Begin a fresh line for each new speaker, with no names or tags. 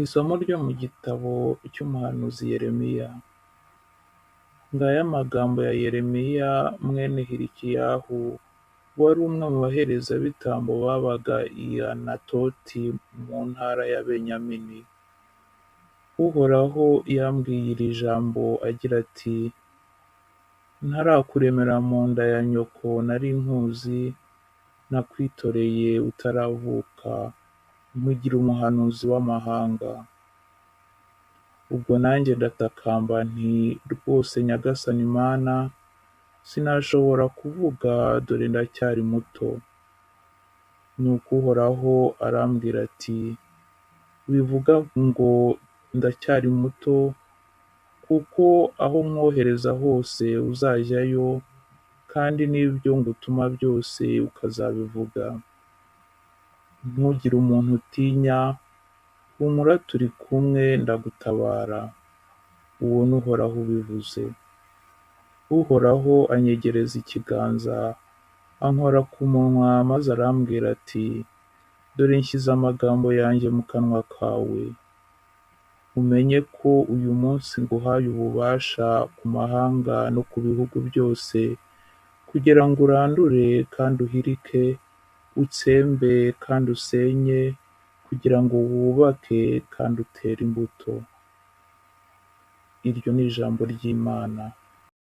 Isomo ryo mu gitabo cy'umuhanuzi Yeremiya. Ngaya amagambo ya Yeremiya mwene Hilikiyahu, wari umwe mu baherezabitambo babaga i Anatoti mu ntara ya Benyamini. Uhoraho yambwiye iri jambo agira ati: ntarakuremera mu nda ya nyoko nari nkuzi, nakwitoreye utaravuka, nkugira umuhanuzi w'amahanga. Ubwo nanjye ndatakamba nti rwose Nyagasani Mana, sinashobora kuvuga dore ndacyari muto. Nuko Uhoraho arambwira ati: wivuga ngo ndacyari muto, kuko aho mwohereza hose uzajyayo, kandi n'ibyo ngutuma byose ukazabivuga. Ntugire umuntu utinya, humura turi kumwe ndagutabara. Uwo ni Uhoraho ubivuze. Uhoraho anyegereza ikiganza, ankora ku munwa maze arambwira ati: dore nshyize amagambo yanjye mu kanwa kawe. Umenye ko uyu munsi nguhaye ububasha ku mahanga no ku bihugu byose, kugira ngo urandure kandi uhirike, utsembe kandi usenye, kugira ngo wubake kandi utere imbuto. Iryo ni ijambo ry'Imana.